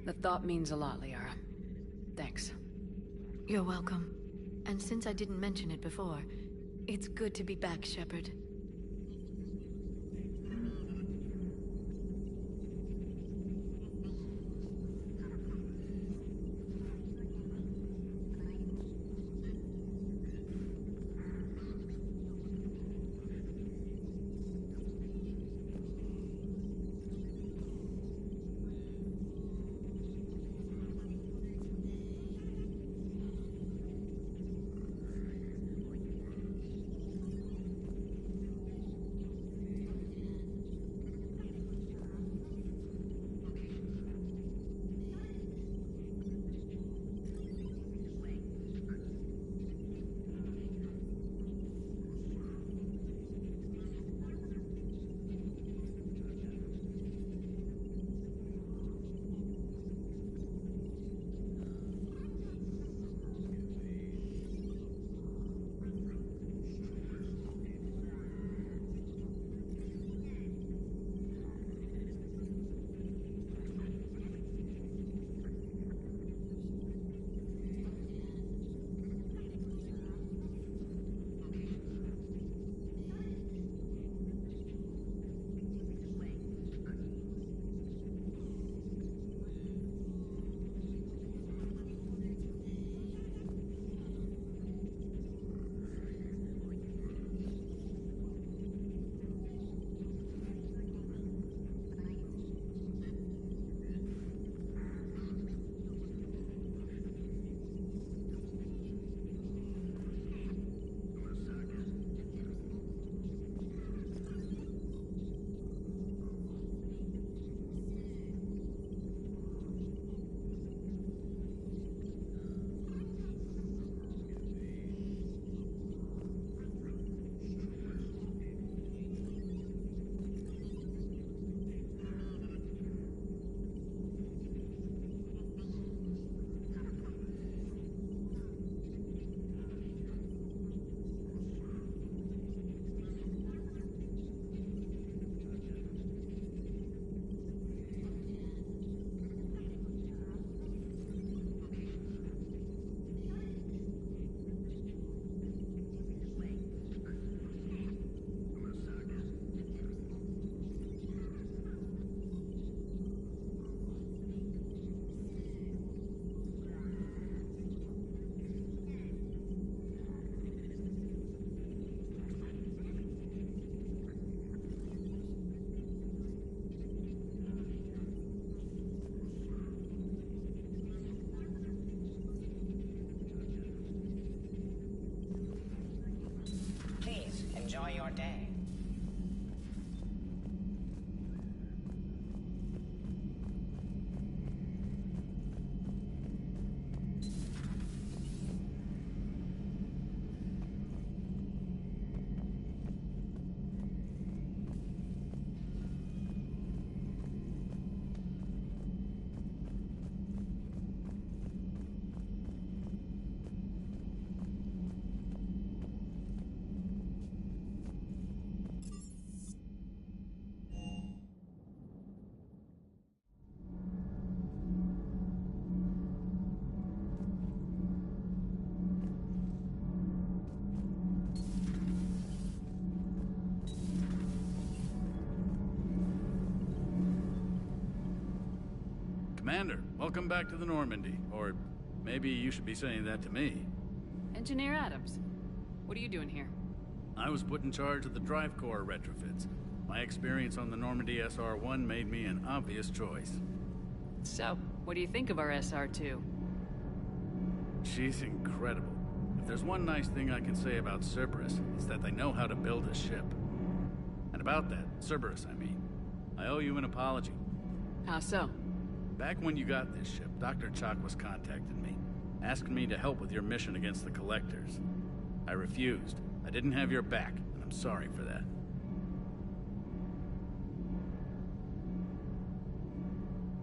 The thought means a lot, Liara. Thanks. You're welcome. And since I didn't mention it before, it's good to be back, Shepard. Enjoy your day. Commander, welcome back to the Normandy. Or maybe you should be saying that to me. Engineer Adams, what are you doing here? I was put in charge of the drive core retrofits. My experience on the Normandy SR-1 made me an obvious choice. So, what do you think of our SR-2? She's incredible. If there's one nice thing I can say about Cerberus, it's that they know how to build a ship. And about that, Cerberus, I mean, I owe you an apology. How so? Back when you got this ship, Dr. Chakwas contacted me, asking me to help with your mission against the Collectors. I refused. I didn't have your back, and I'm sorry for that.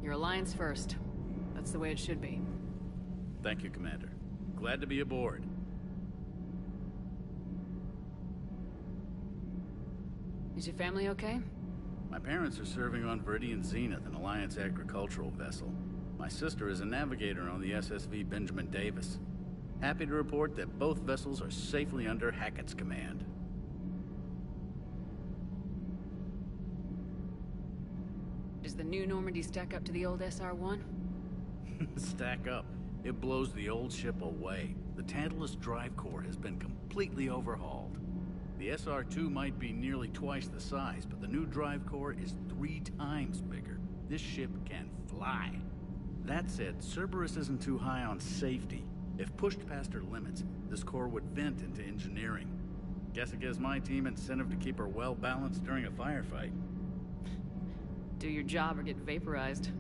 Your alliance first. That's the way it should be. Thank you, Commander. Glad to be aboard. Is your family okay? My parents are serving on Viridian Zenith, an Alliance agricultural vessel. My sister is a navigator on the SSV Benjamin Davis. Happy to report that both vessels are safely under Hackett's command. Does the new Normandy stack up to the old SR-1? Stack up. It blows the old ship away. The Tantalus drive core has been completely overhauled. The SR-2 might be nearly twice the size, but the new drive core is 3 times bigger. This ship can fly. That said, Cerberus isn't too high on safety. If pushed past her limits, this core would vent into engineering. Guess it gives my team incentive to keep her well balanced during a firefight. Do your job or get vaporized.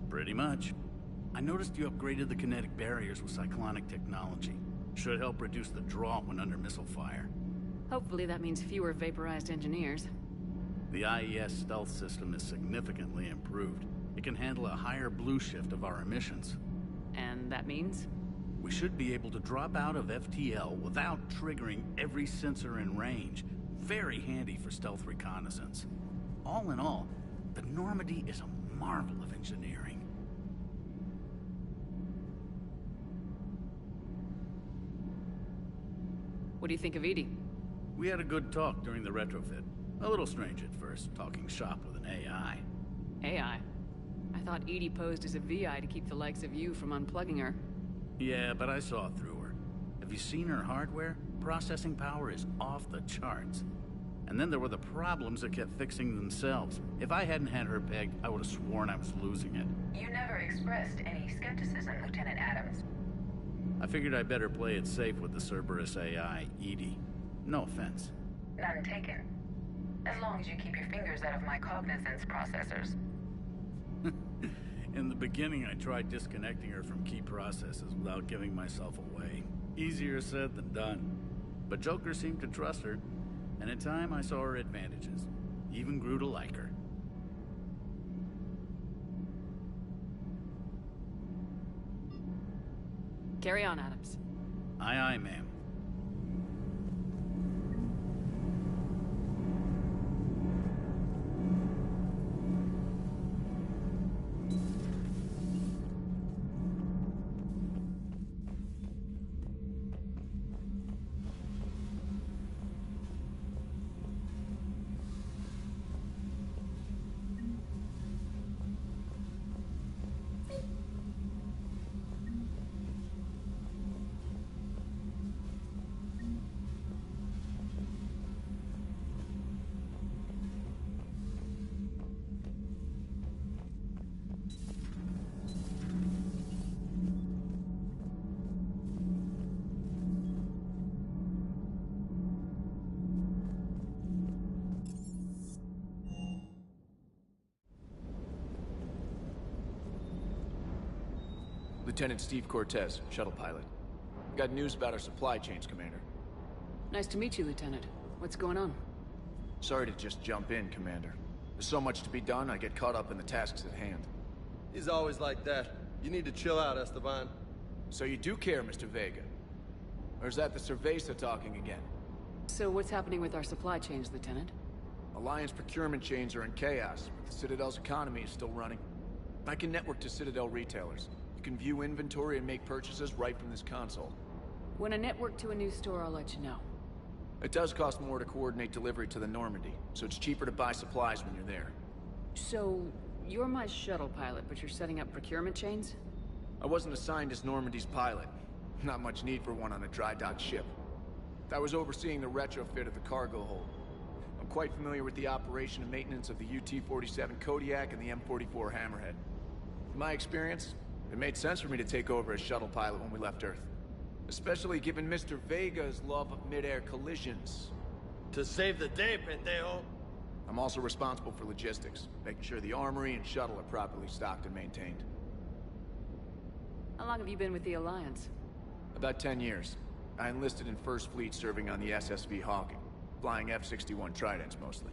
Pretty much. I noticed you upgraded the kinetic barriers with cyclonic technology. Should help reduce the draw when under missile fire. Hopefully that means fewer vaporized engineers. The IES stealth system is significantly improved. It can handle a higher blue shift of our emissions. And that means? We should be able to drop out of FTL without triggering every sensor in range. Very handy for stealth reconnaissance. All in all, the Normandy is a marvel of engineering. What do you think of Edie? We had a good talk during the retrofit. A little strange at first, talking shop with an AI. AI? I thought Edie posed as a VI to keep the likes of you from unplugging her. Yeah, but I saw through her. Have you seen her hardware? Processing power is off the charts. And then there were the problems that kept fixing themselves. If I hadn't had her pegged, I would have sworn I was losing it. You never expressed any skepticism, Lieutenant Adams. I figured I'd better play it safe with the Cerberus AI, Edie. No offense. None taken. As long as you keep your fingers out of my cognizance processors. In the beginning, I tried disconnecting her from key processes without giving myself away. Easier said than done. But Joker seemed to trust her, and in time I saw her advantages. Even grew to like her. Carry on, Adams. Aye, aye, ma'am. Lieutenant Steve Cortez, shuttle pilot. Got news about our supply chains, Commander. Nice to meet you, Lieutenant. What's going on? Sorry to just jump in, Commander. There's so much to be done, I get caught up in the tasks at hand. He's always like that. You need to chill out, Esteban. So you do care, Mr. Vega? Or is that the Cerveza talking again? So what's happening with our supply chains, Lieutenant? Alliance procurement chains are in chaos, but the Citadel's economy is still running. I can network to Citadel retailers. You can view inventory and make purchases right from this console. When I network to a new store, I'll let you know. It does cost more to coordinate delivery to the Normandy, so it's cheaper to buy supplies when you're there. So, you're my shuttle pilot, but you're setting up procurement chains? I wasn't assigned as Normandy's pilot. Not much need for one on a dry dock ship. I was overseeing the retrofit of the cargo hold. I'm quite familiar with the operation and maintenance of the UT-47 Kodiak and the M44 Hammerhead. In my experience, it made sense for me to take over as shuttle pilot when we left Earth. Especially given Mr. Vega's love of mid-air collisions. To save the day, pendejo. I'm also responsible for logistics, making sure the armory and shuttle are properly stocked and maintained. How long have you been with the Alliance? About 10 years. I enlisted in First Fleet serving on the SSV Hawking, flying F-61 Tridents mostly.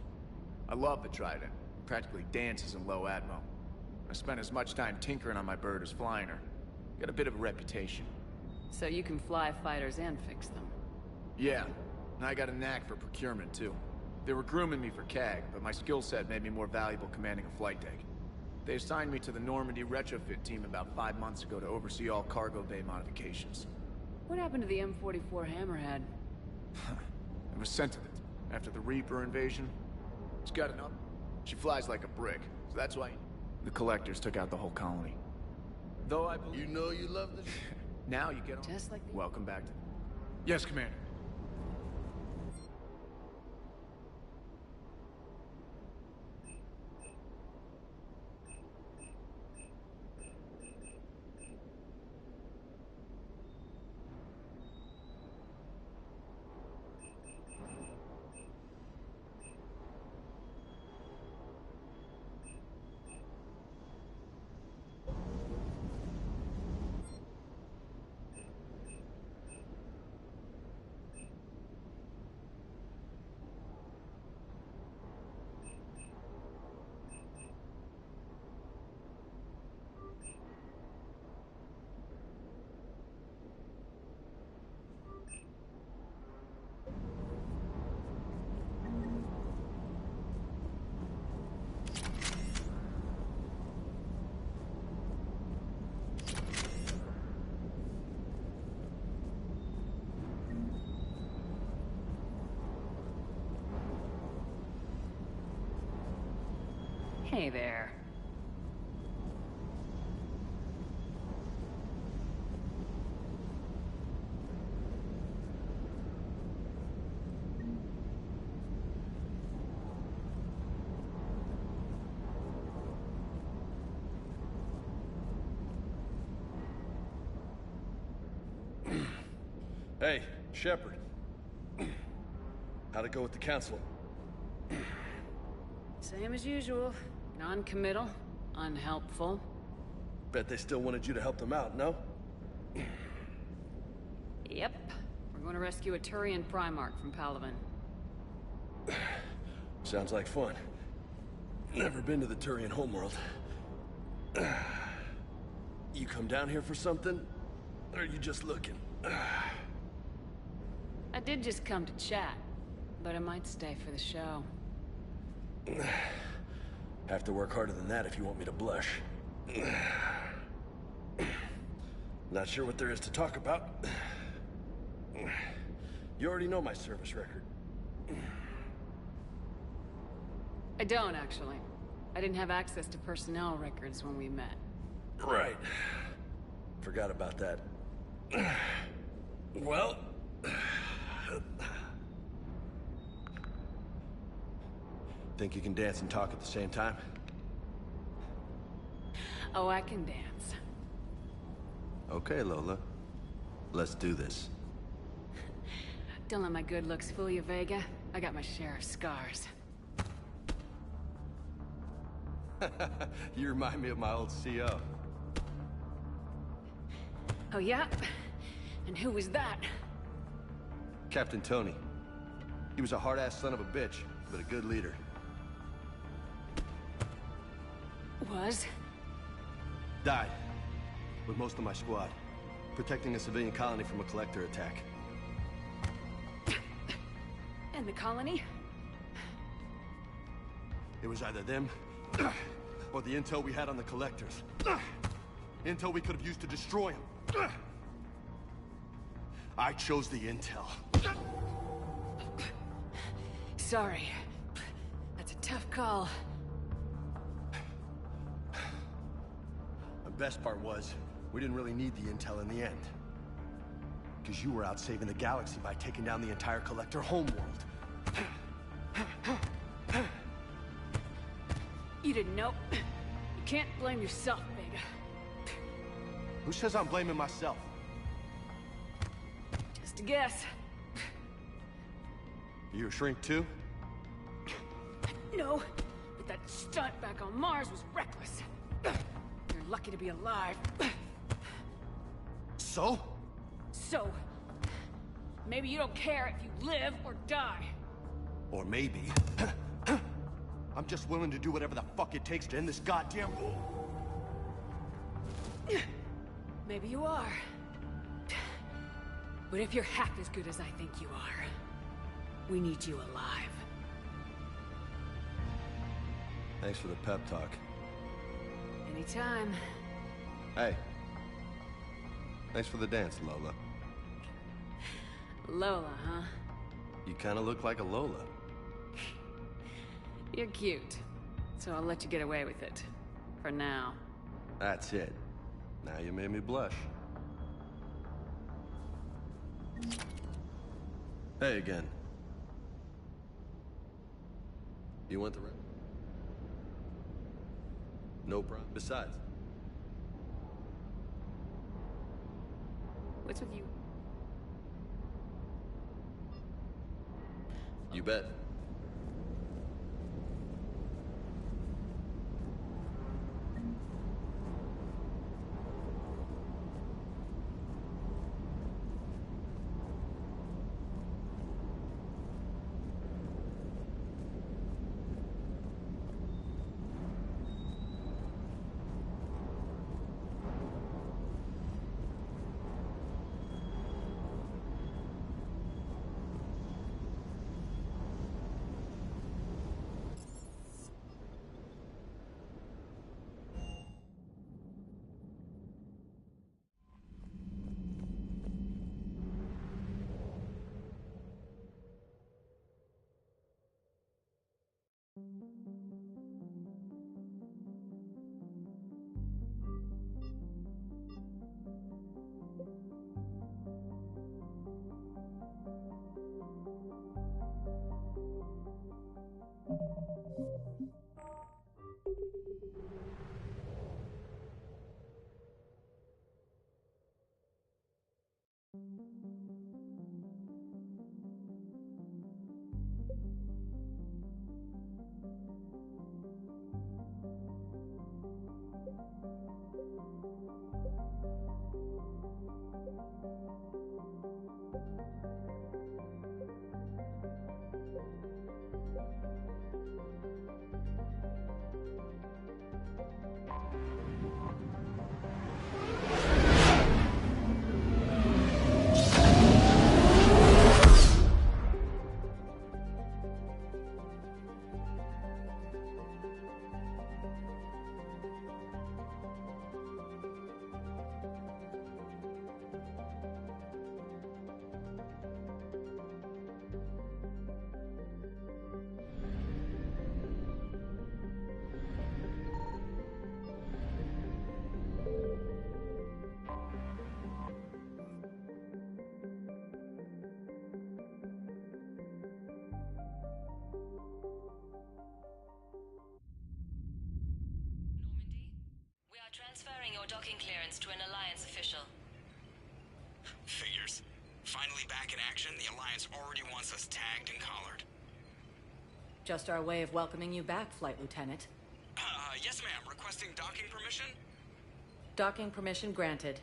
I love the Trident, practically dances in low atmo. I spent as much time tinkering on my bird as flying her. Got a bit of a reputation. So you can fly fighters and fix them. Yeah, and I got a knack for procurement too. They were grooming me for CAG, but my skill set made me more valuable commanding a flight deck. They assigned me to the Normandy retrofit team about 5 months ago to oversee all cargo bay modifications. What happened to the M44 Hammerhead? It was sent to the after the Reaper invasion. It's got an up. She flies like a brick, so that's why the Collectors took out the whole colony. Though I believe... You know you love this. Now you get on. Just like the... Welcome back to... Yes, Commander. Hey there. Hey, Shepard. How'd it go with the council? Same as usual. Non-committal, unhelpful. Bet they still wanted you to help them out, no? Yep. We're going to rescue a Turian Primarch from Palaven. Sounds like fun. Never been to the Turian homeworld. You come down here for something? Or are you just looking? I did just come to chat, but I might stay for the show. Have to work harder than that if you want me to blush. Not sure what there is to talk about. You already know my service record. I don't, actually. I didn't have access to personnel records when we met. Right. Forgot about that. Well... Think you can dance and talk at the same time? Oh, I can dance. Okay, Lola. Let's do this. Don't let my good looks fool you, Vega. I got my share of scars. You remind me of my old CO. Oh, yeah? And who was that? Captain Tony. He was a hard-ass son of a bitch, but a good leader. Was? Died. With most of my squad. Protecting a civilian colony from a collector attack. And the colony? It was either them, or the intel we had on the collectors. Intel we could have used to destroy them. I chose the intel. Sorry. That's a tough call. The best part was, we didn't really need the intel in the end. Because you were out saving the galaxy by taking down the entire collector homeworld. You didn't know. You can't blame yourself, Vega. Who says I'm blaming myself? Just a guess. You a shrink too? No, but that stunt back on Mars was reckless. You're lucky to be alive. So? So, maybe you don't care if you live or die. Or maybe... I'm just willing to do whatever the fuck it takes to end this goddamn war. Maybe you are. But if you're half as good as I think you are, we need you alive. Thanks for the pep talk. Anytime. Hey. Thanks for the dance, Lola. Lola, huh? You kinda look like a Lola. You're cute. So I'll let you get away with it. For now. That's it. Now you made me blush. Hey again. You want the rent? No problem. Besides, What's with you? you bet. Normandy, we are transferring your docking clearance to an Alliance official. Figures. Finally back in action, the Alliance already wants us tagged and collared. Just our way of welcoming you back, Flight Lieutenant. Yes ma'am, requesting docking permission? Docking permission granted.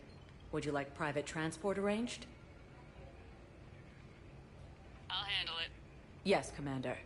Would you like private transport arranged? I'll handle it. Yes, Commander.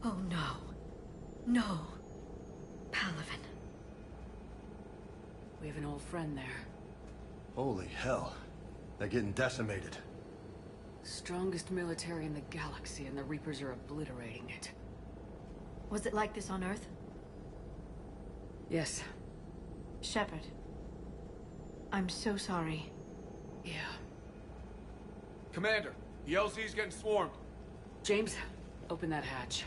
Oh no. No. Palaven. We have an old friend there. Holy hell. They're getting decimated. Strongest military in the galaxy, and the Reapers are obliterating it. Was it like this on Earth? Yes. Shepard. I'm so sorry. Yeah. Commander, the LZ's getting swarmed. James, open that hatch.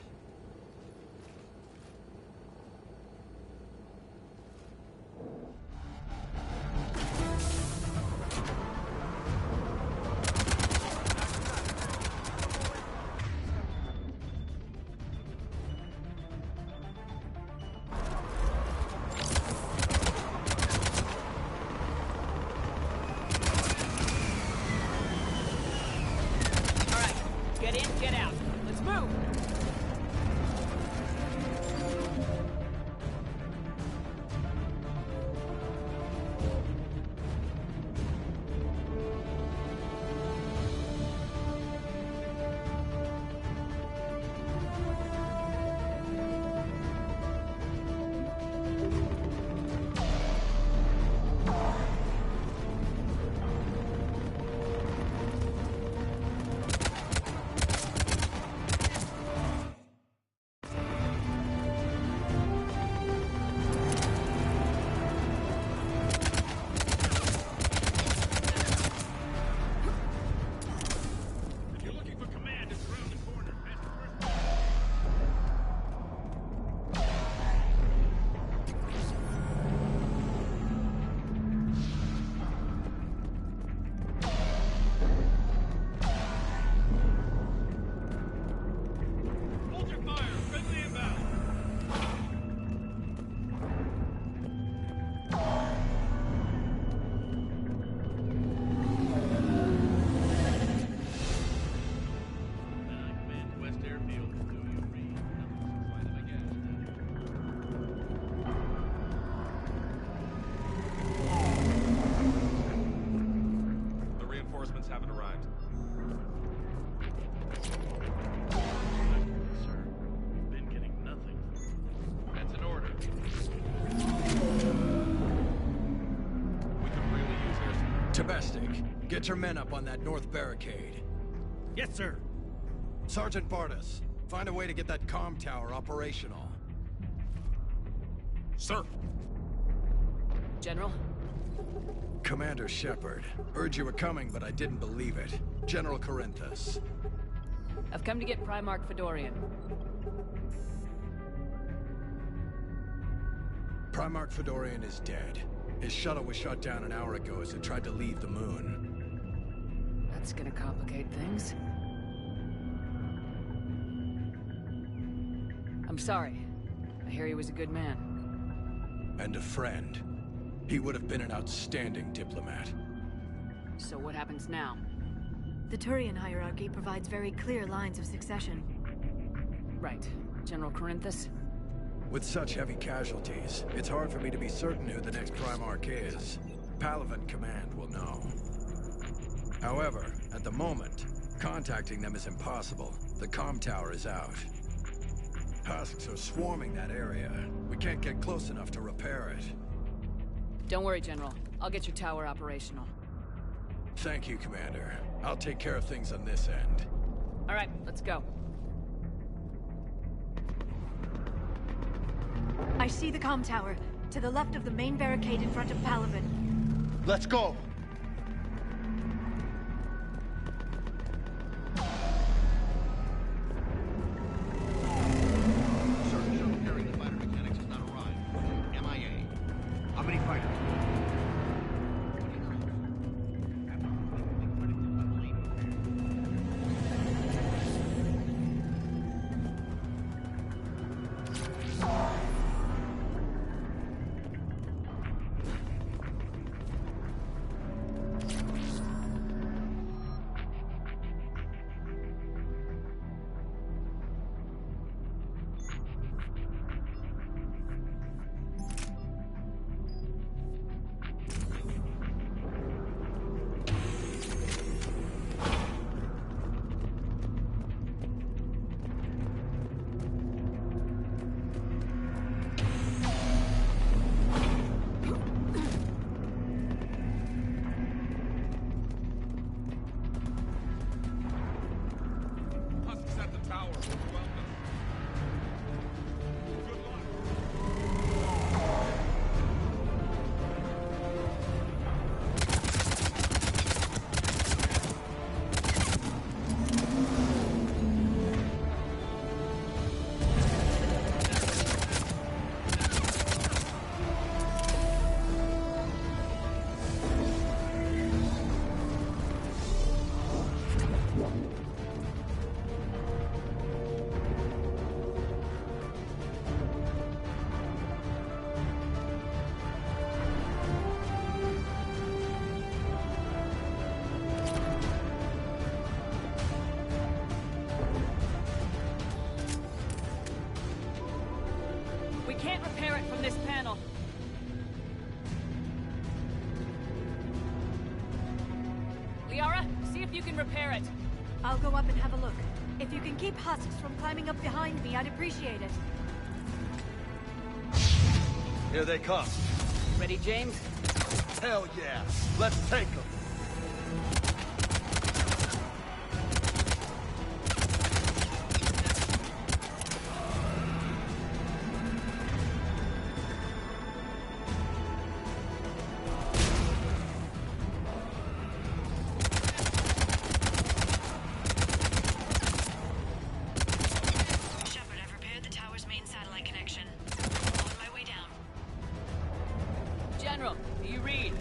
Get in, get out. Let's move! Haven't arrived. Sir, we've been getting nothing. That's an order. We could really use air. Domestic, get your men up on that north barricade. Yes, sir. Sergeant Bartis, find a way to get that comm tower operational. Sir! General? Commander Shepard. Heard you were coming, but I didn't believe it. General Corinthus. I've come to get Primarch Fedorian. Primarch Fedorian is dead. His shuttle was shut down an hour ago as it tried to leave the moon. That's gonna complicate things. I'm sorry. I hear he was a good man. And a friend. He would have been an outstanding diplomat. So what happens now? The Turian hierarchy provides very clear lines of succession. Right. General Corinthus? With such heavy casualties, it's hard for me to be certain who the next Primarch is. Palaven Command will know. However, at the moment, contacting them is impossible. The comm tower is out. Husks are swarming that area. We can't get close enough to repair it. Don't worry, General. I'll get your tower operational. Thank you, Commander. I'll take care of things on this end. All right, let's go. I see the comm tower, to the left of the main barricade in front of Palaven. Let's go! Certain shuttle carrying the fighter mechanics has not arrived. MIA. How many fighters? tower. Welcome. Good luck. We can't repair it from this panel. Liara, see if you can repair it. I'll go up and have a look. If you can keep husks from climbing up behind me, I'd appreciate it. Here they come. Ready, James? Hell yeah. Let's take them. Shepard, I've repaired the tower's main satellite connection. On my way down. General, do you read?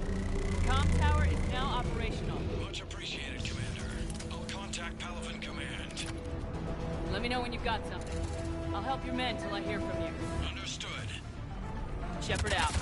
Comm tower is now operational. Much appreciated, Commander. I'll contact Palaven Command. Let me know when you've got something. I'll help your men till I hear from you. Understood. Shepard out.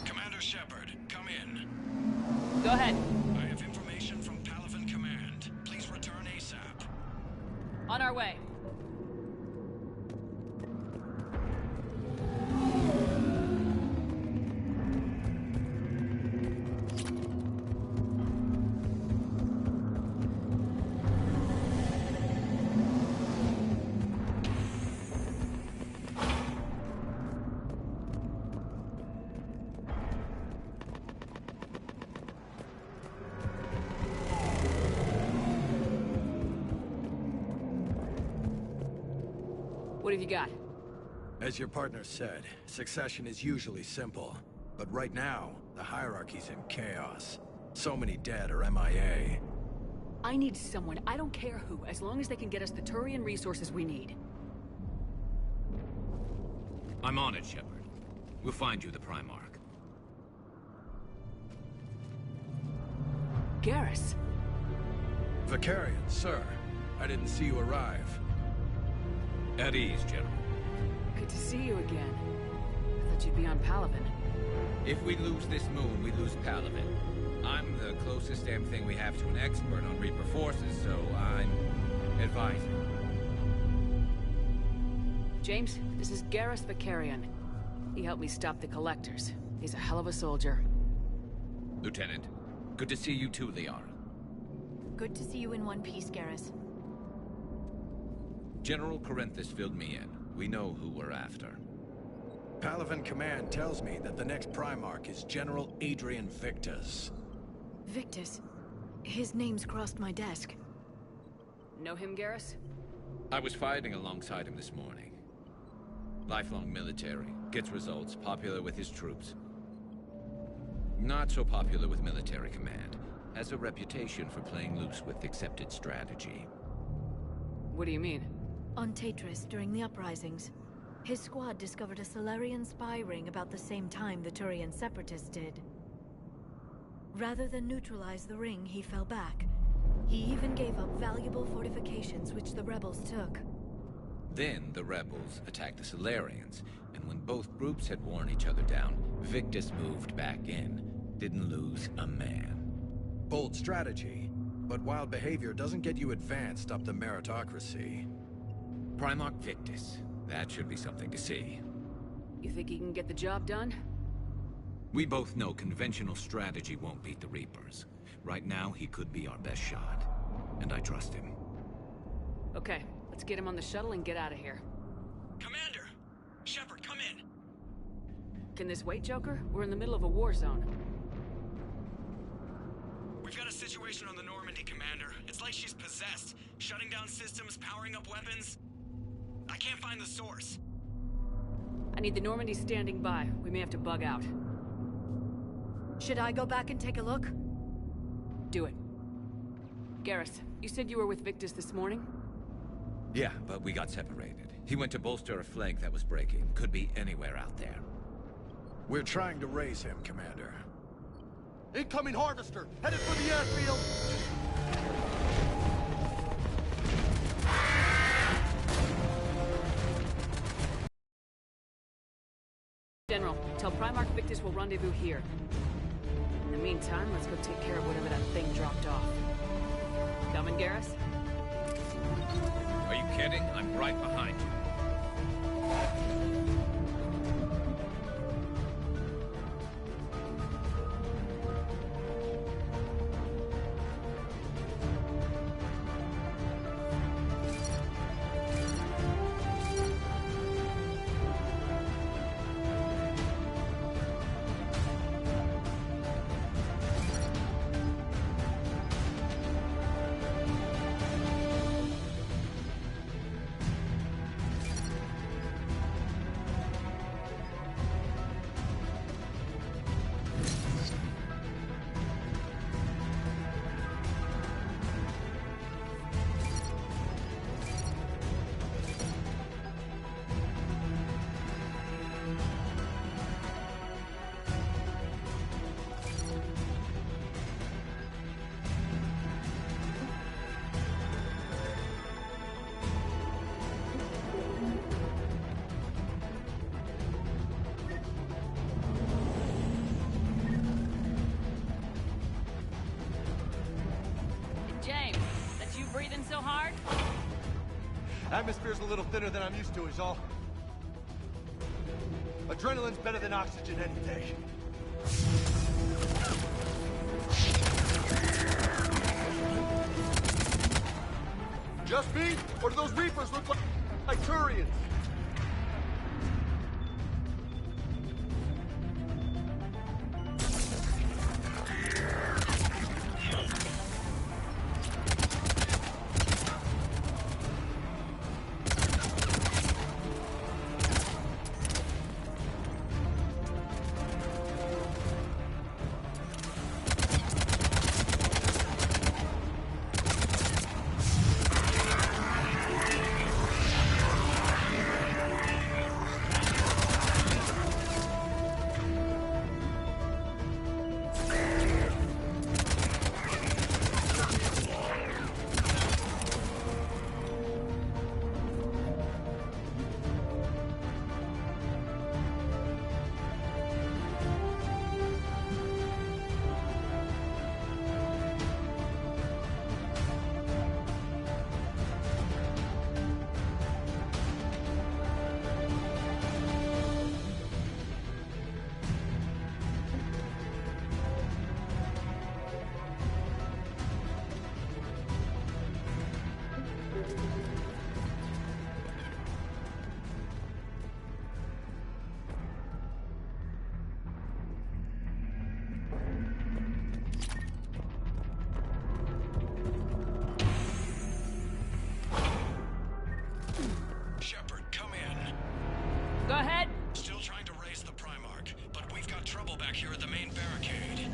Commander Shepard, come in. Go ahead. I have information from Palaven Command. Please return ASAP. On our way. What have you got? As your partner said, succession is usually simple. But right now, the hierarchy's in chaos. So many dead or MIA. I need someone, I don't care who, as long as they can get us the Turian resources we need. I'm on it, Shepard. We'll find you the Primarch. Garrus. Vicarian, sir. I didn't see you arrive. At ease, General. Good to see you again. I thought you'd be on Palaven. If we lose this moon, we lose Palaven. I'm the closest damn thing we have to an expert on Reaper forces, so I'm advising. James, this is Garrus Vicarian. He helped me stop the Collectors. He's a hell of a soldier. Lieutenant, good to see you too, Liara. Good to see you in one piece, Garrus. General Corinthus filled me in. We know who we're after. Palaven Command tells me that the next Primarch is General Adrian Victus. Victus? His name's crossed my desk. Know him, Garrus? I was fighting alongside him this morning. Lifelong military, gets results, popular with his troops. Not so popular with military command. Has a reputation for playing loose with accepted strategy. What do you mean? On Tatris, during the uprisings, his squad discovered a Solarian spy ring about the same time the Turian Separatists did. Rather than neutralize the ring, he fell back. He even gave up valuable fortifications which the rebels took. Then the rebels attacked the Solarians, and when both groups had worn each other down, Victus moved back in. Didn't lose a man. Bold strategy, but wild behavior doesn't get you advanced up the meritocracy. Primarch Victus. That should be something to see. You think he can get the job done? We both know conventional strategy won't beat the Reapers. Right now, he could be our best shot. And I trust him. Okay, let's get him on the shuttle and get out of here. Commander! Shepard, come in! Can this wait, Joker? We're in the middle of a war zone. We've got a situation on the Normandy, Commander. It's like she's possessed. Shutting down systems, powering up weapons. I can't find the source. I need the Normandy standing by. We may have to bug out. Should I go back and take a look? Do it. Garrus, you said you were with Victus this morning? Yeah, but we got separated. He went to bolster a flank that was breaking. Could be anywhere out there. We're trying to raise him, Commander. Incoming Harvester! Headed for the airfield! General, tell Primarch Victus we'll rendezvous here. In the meantime, let's go take care of whatever that thing dropped off. Coming, Garrus? Are you kidding? I'm right behind you. James, that's you breathing so hard? Atmosphere's a little thinner than I'm used to, is all. Adrenaline's better than oxygen any day. Just me? Or do those Reapers look like Turians? Go ahead. Still trying to raise the Primarch, but we've got trouble back here at the main barricade.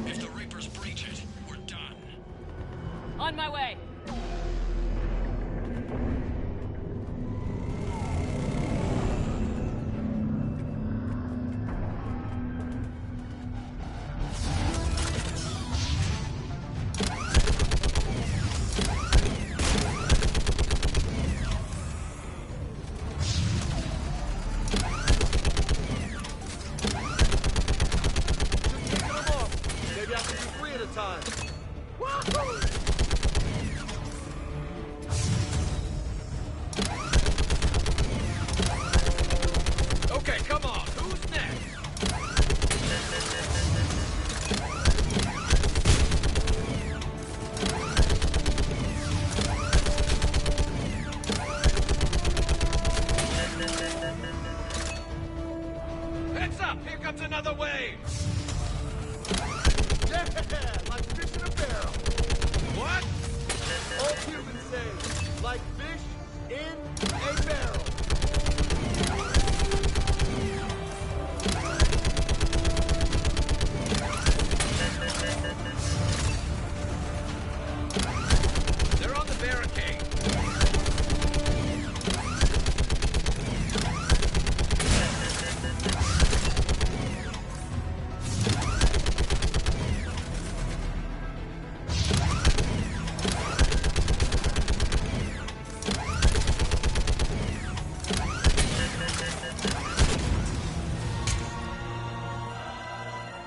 If the Reapers breach it, we're done. On my way. Maybe I can do 3 at a time. Okay, come on. Who's next? Heads up! Here comes another wave! Yeah, like fish in a barrel. What? All humans say, like fish in a barrel. They're on the barricade.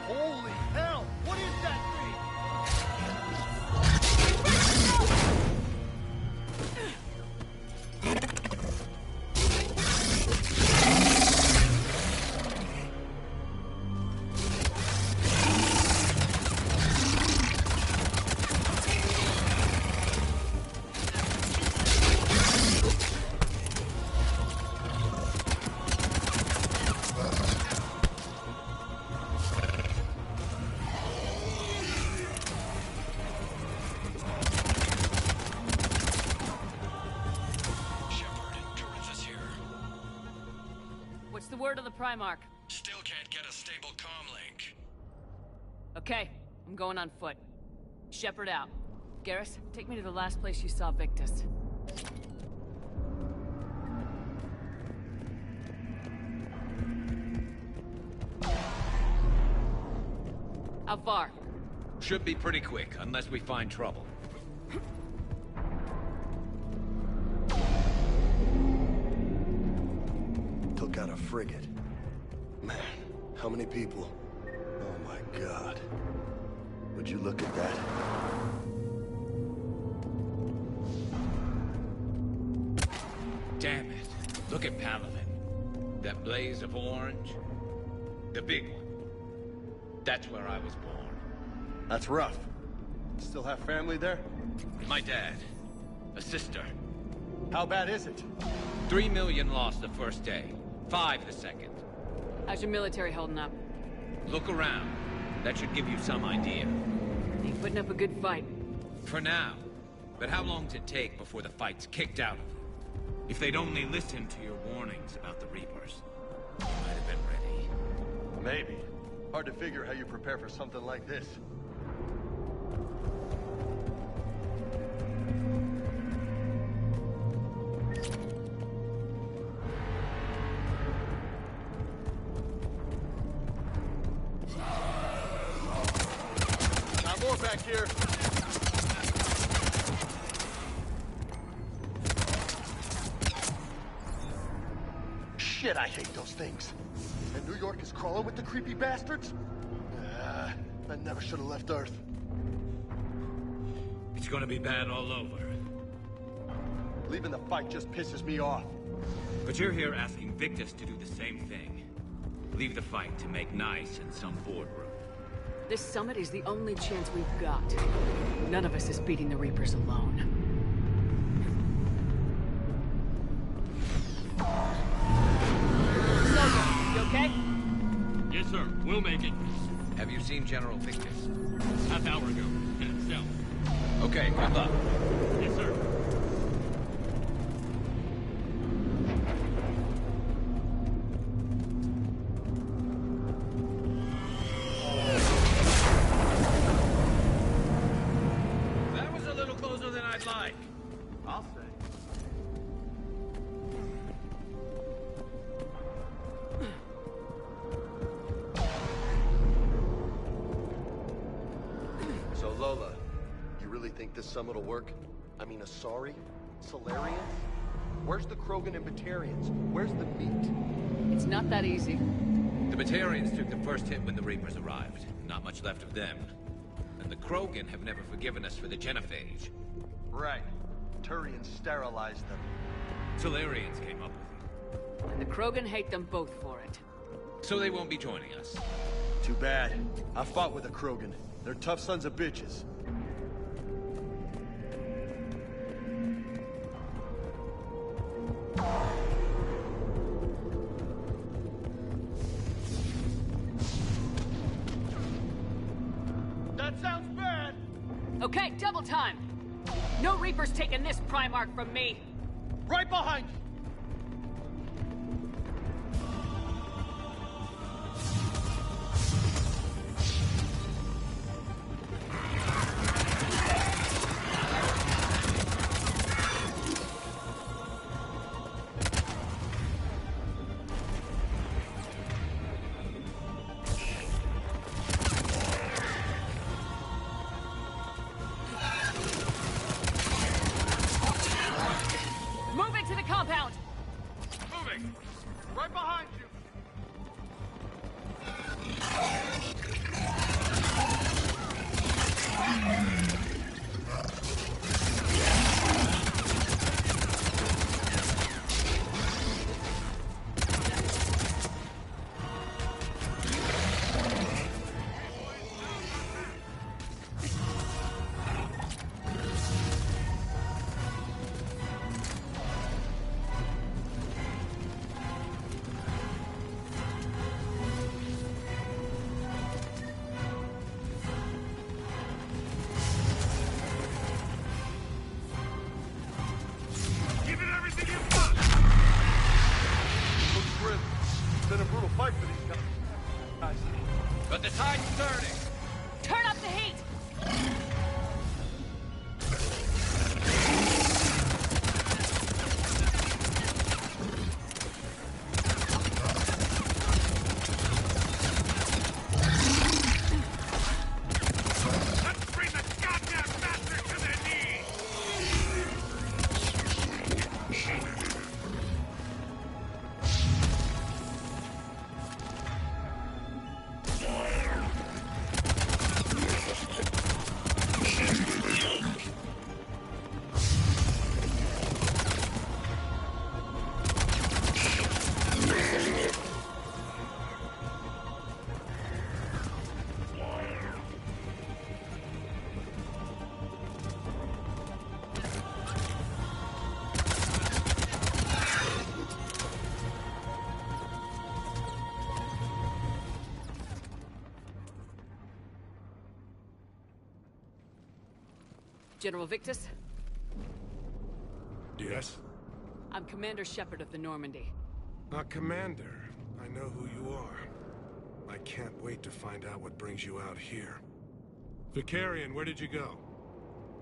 Holy hell! What is that thing? What's the word on the Primarch? Still can't get a stable comm link. Okay, I'm going on foot. Shepard out. Garrus, take me to the last place you saw Victus. How far? Should be pretty quick, unless we find trouble. Took out a frigate. Man, how many people? Oh my god. Would you look at that? Damn it. Look at Palaven. That blaze of orange. The big one. That's where I was born. That's rough. Still have family there? My dad. A sister. How bad is it? 3 million lost the first day. 5 the second. How's your military holding up? Look around. That should give you some idea. You putting up a good fight. For now. But how long does it take before the fight's kicked out of you? If they'd only listened to your warnings about the Reapers, you might have been ready. Maybe. Hard to figure how you prepare for something like this. Got more back here. Shit, I hate those things. And New York is crawling with the creepy bastards? I never should have left Earth. It's gonna be bad all over. Leaving the fight just pisses me off. But you're here asking Victus to do the same thing. Leave the fight to make nice in some boardroom. This summit is the only chance we've got. None of us is beating the Reapers alone. Soldier, you okay? Yes, sir. We'll make it. Have you seen General Victus? Half hour ago. In itself. Okay, good luck. Yes, sir. That was a little closer than I'd like. I'll say. So Lola, you really think this summit will work? I mean, Asari? Solarians? Where's the Krogan and Batarians? Where's the meat? It's not that easy. The Batarians took the first hit when the Reapers arrived. Not much left of them. And the Krogan have never forgiven us for the genophage. Right. Turians sterilized them. Solarians came up with it. And the Krogan hate them both for it. So they won't be joining us. Too bad. I fought with a Krogan. They're tough sons of bitches. That sounds bad! Okay, double time! No Reaper's taking this Primarch from me! Right behind you! Move into the compound! Moving! Right behind you! Give it everything you've got! Looks grim. It's been a brutal fight for these guys. But the tide's turning! Turn up the heat! Let's bring the goddamn bastards to their knees! General Victus, Yes? I'm Commander Shepard of the Normandy. Commander, I know who you are. I can't wait to find out what brings you out here. Vicarian, where did you go?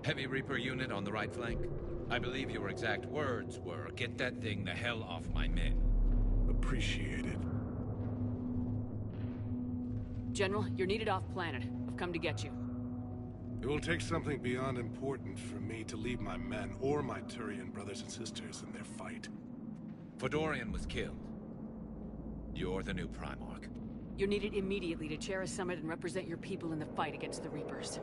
Heavy Reaper unit on the right flank. I believe your exact words were, "Get that thing the hell off my men." Appreciated. General, you're needed off-planet. I've come to get you. It will take something beyond important for me to leave my men or my Turian brothers and sisters in their fight. Fedorian was killed. You're the new Primarch. You're needed immediately to chair a summit and represent your people in the fight against the Reapers.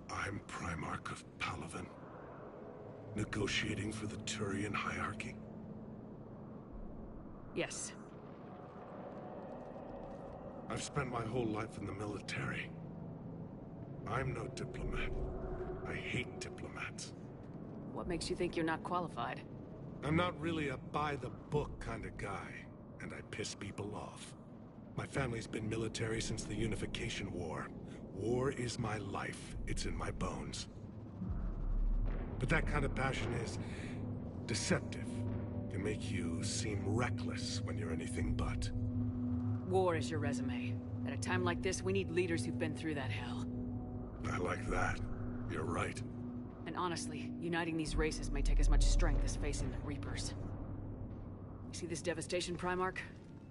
I'm Primarch of Palaven. Negotiating for the Turian hierarchy? Yes. I've spent my whole life in the military. I'm no diplomat. I hate diplomats. What makes you think you're not qualified? I'm not really a by-the-book kind of guy, and I piss people off. My family's been military since the Unification War. War is my life. It's in my bones. But that kind of passion is deceptive. Can make you seem reckless when you're anything but. War is your resume. At a time like this, we need leaders who've been through that hell. I like that. You're right. And honestly, uniting these races may take as much strength as facing the Reapers. You see this devastation, Primarch?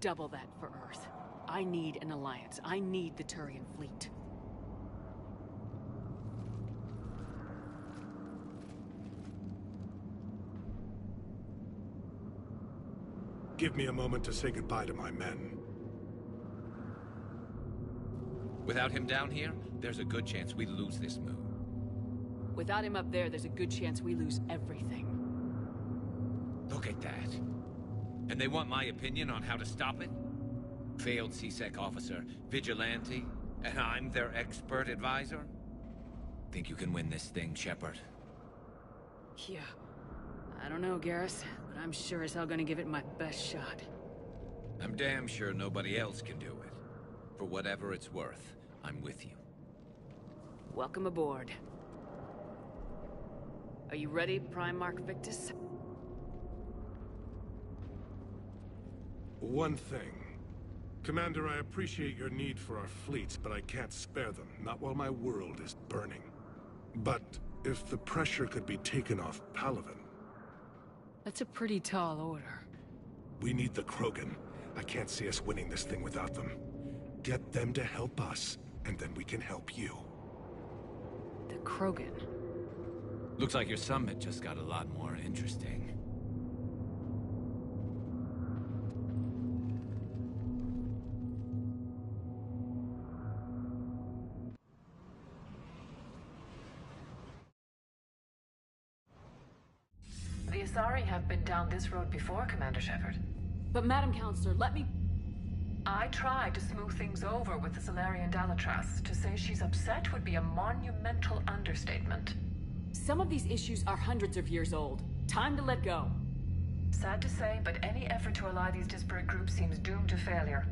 Double that for Earth. I need an alliance. I need the Turian fleet. Give me a moment to say goodbye to my men. Without him down here, there's a good chance we lose this move. Without him up there's a good chance we lose everything. Look at that. And they want my opinion on how to stop it? Failed C-Sec officer, vigilante, and I'm their expert advisor? Think you can win this thing, Shepard? Yeah. I don't know, Garrus, but I'm sure as hell gonna give it my best shot. I'm damn sure nobody else can do it. For whatever it's worth, I'm with you. Welcome aboard. Are you ready, Primarch Victus? One thing. Commander, I appreciate your need for our fleets, but I can't spare them, not while my world is burning. But if the pressure could be taken off Palaven... That's a pretty tall order. We need the Krogan. I can't see us winning this thing without them. Get them to help us, and then we can help you. The Krogan? Looks like your summit just got a lot more interesting. The Asari have been down this road before, Commander Shepard. But Madam Counselor, let me... I tried to smooth things over with the Solarian Dalatras. To say she's upset would be a monumental understatement. Some of these issues are hundreds of years old. Time to let go. Sad to say, but any effort to ally these disparate groups seems doomed to failure.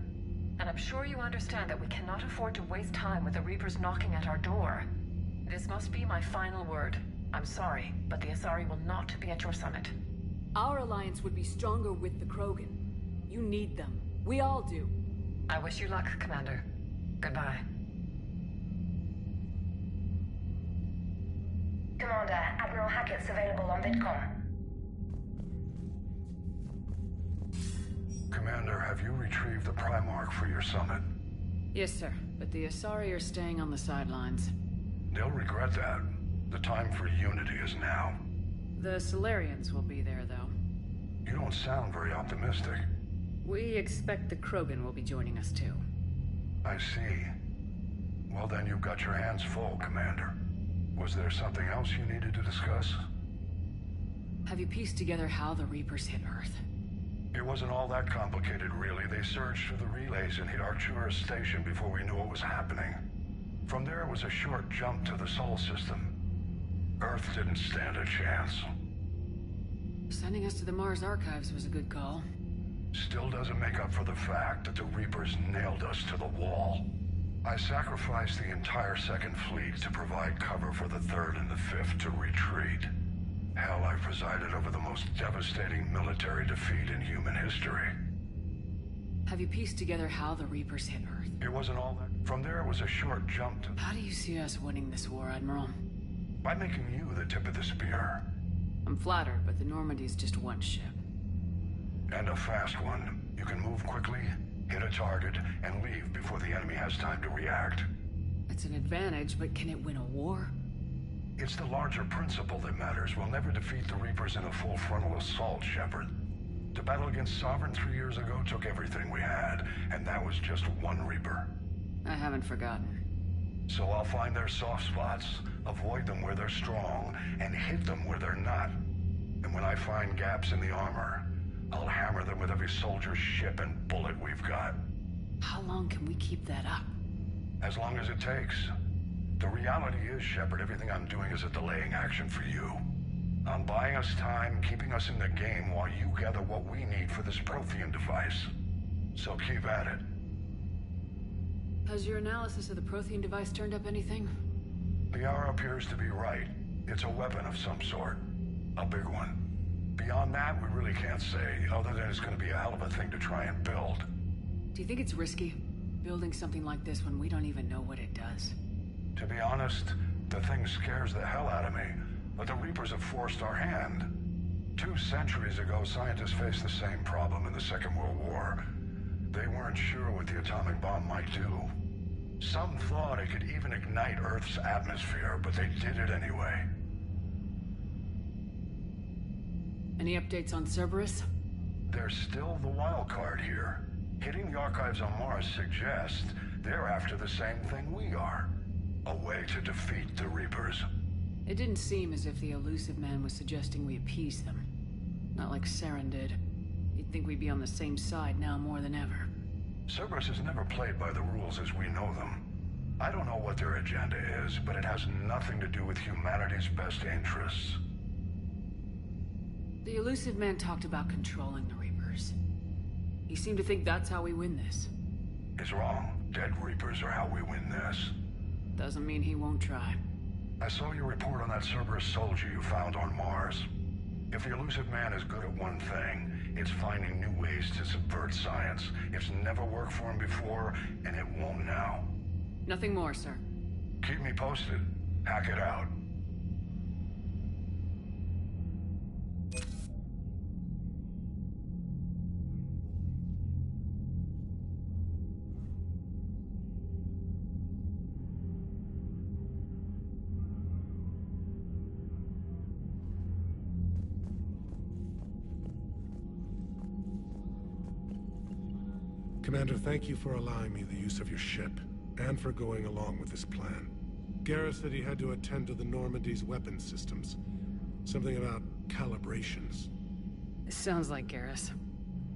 And I'm sure you understand that we cannot afford to waste time with the Reapers knocking at our door. This must be my final word. I'm sorry, but the Asari will not be at your summit. Our alliance would be stronger with the Krogan. You need them. We all do. I wish you luck, Commander. Goodbye. Commander, Admiral Hackett's available on VidCom. Commander, have you retrieved the Primarch for your summit? Yes, sir. But the Asari are staying on the sidelines. They'll regret that. The time for unity is now. The Solarians will be there, though. You don't sound very optimistic. We expect the Krogan will be joining us, too. I see. Well, then you've got your hands full, Commander. Was there something else you needed to discuss? Have you pieced together how the Reapers hit Earth? It wasn't all that complicated, really. They surged through the relays and hit Arcturus Station before we knew what was happening. From there, it was a short jump to the Sol system. Earth didn't stand a chance. Sending us to the Mars Archives was a good call. Still doesn't make up for the fact that the Reapers nailed us to the wall. I sacrificed the entire Second Fleet to provide cover for the Third and the Fifth to retreat. Hell, I presided over the most devastating military defeat in human history. Have you pieced together how the Reapers hit Earth? It wasn't all that. From there, it was a short jump to... How do you see us winning this war, Admiral? By making you the tip of the spear. I'm flattered, but the Normandy's just one ship. And a fast one. You can move quickly, hit a target, and leave before the enemy has time to react. It's an advantage, but can it win a war? It's the larger principle that matters. We'll never defeat the Reapers in a full frontal assault, Shepard. The battle against Sovereign 3 years ago took everything we had, and that was just one Reaper. I haven't forgotten. So I'll find their soft spots, avoid them where they're strong, and hit them where they're not. And when I find gaps in the armor, I'll hammer them with every soldier, ship, and bullet we've got. How long can we keep that up? As long as it takes. The reality is, Shepard, everything I'm doing is a delaying action for you. I'm buying us time, keeping us in the game while you gather what we need for this Prothean device. So keep at it. Has your analysis of the Prothean device turned up anything? The hour appears to be right. It's a weapon of some sort. A big one. Beyond that, we really can't say, other than it's going to be a hell of a thing to try and build. Do you think it's risky, building something like this when we don't even know what it does? To be honest, the thing scares the hell out of me, but the Reapers have forced our hand. 2 centuries ago, scientists faced the same problem in the Second World War. They weren't sure what the atomic bomb might do. Some thought it could even ignite Earth's atmosphere, but they did it anyway. Any updates on Cerberus? there's still the wild card here. Hitting the archives on Mars suggests they're after the same thing we are. A way to defeat the Reapers. It didn't seem as if the elusive man was suggesting we appease them. Not like Saren did. You'd think we'd be on the same side now more than ever. Cerberus has never played by the rules as we know them. I don't know what their agenda is, but it has nothing to do with humanity's best interests. The elusive man talked about controlling the Reapers. He seemed to think that's how we win this. He's wrong. Dead Reapers are how we win this. Doesn't mean he won't try. I saw your report on that Cerberus soldier you found on Mars. If the elusive man is good at one thing, it's finding new ways to subvert science. It's never worked for him before, and it won't now. Nothing more, sir. Keep me posted. Hack it out. Commander, thank you for allowing me the use of your ship, and for going along with this plan. Garrus said he had to attend to the Normandy's weapons systems. Something about calibrations. Sounds like Garrus.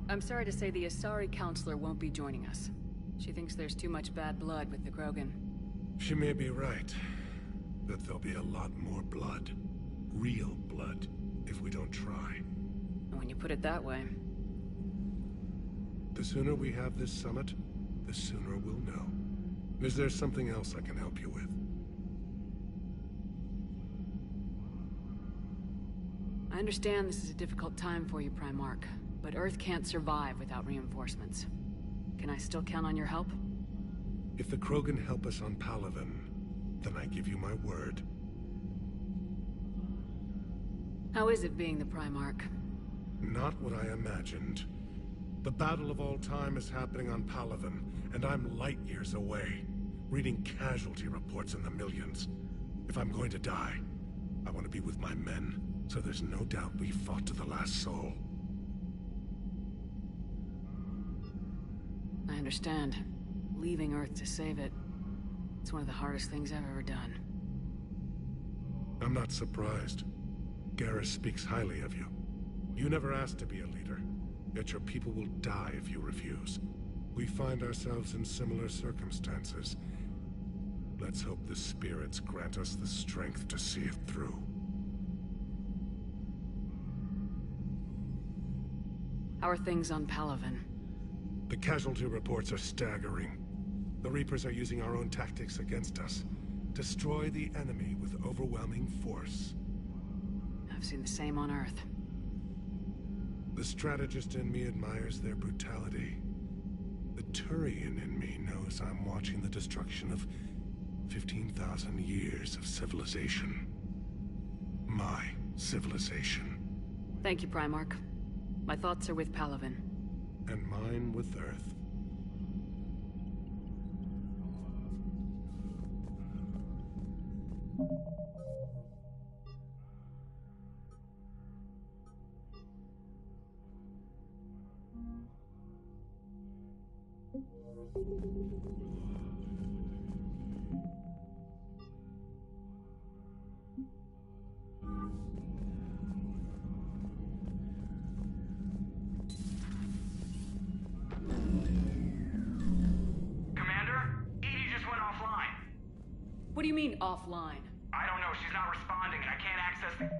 I'm sorry to say the Asari counselor won't be joining us. She thinks there's too much bad blood with the Krogan. She may be right. But there'll be a lot more blood. Real blood, if we don't try. When you put it that way. The sooner we have this summit, the sooner we'll know. Is there something else I can help you with? I understand this is a difficult time for you, Primarch, but Earth can't survive without reinforcements. Can I still count on your help? If the Krogan help us on Palaven, then I give you my word. How is it being the Primarch? Not what I imagined. The battle of all time is happening on Palaven, and I'm light years away, reading casualty reports in the millions. If I'm going to die, I want to be with my men, so there's no doubt we fought to the last soul. I understand. Leaving Earth to save it. It's one of the hardest things I've ever done. I'm not surprised. Garrus speaks highly of you. You never asked to be a leader, yet your people will die if you refuse. We find ourselves in similar circumstances. Let's hope the spirits grant us the strength to see it through. How are things on Palaven? The casualty reports are staggering. The Reapers are using our own tactics against us. Destroy the enemy with overwhelming force. I've seen the same on Earth. The strategist in me admires their brutality. The Turian in me knows I'm watching the destruction of 15,000 years of civilization. My civilization. Thank you, Primarch. My thoughts are with Palaven. And mine with Earth. What do you mean, offline? I don't know. She's not responding, and I can't access the...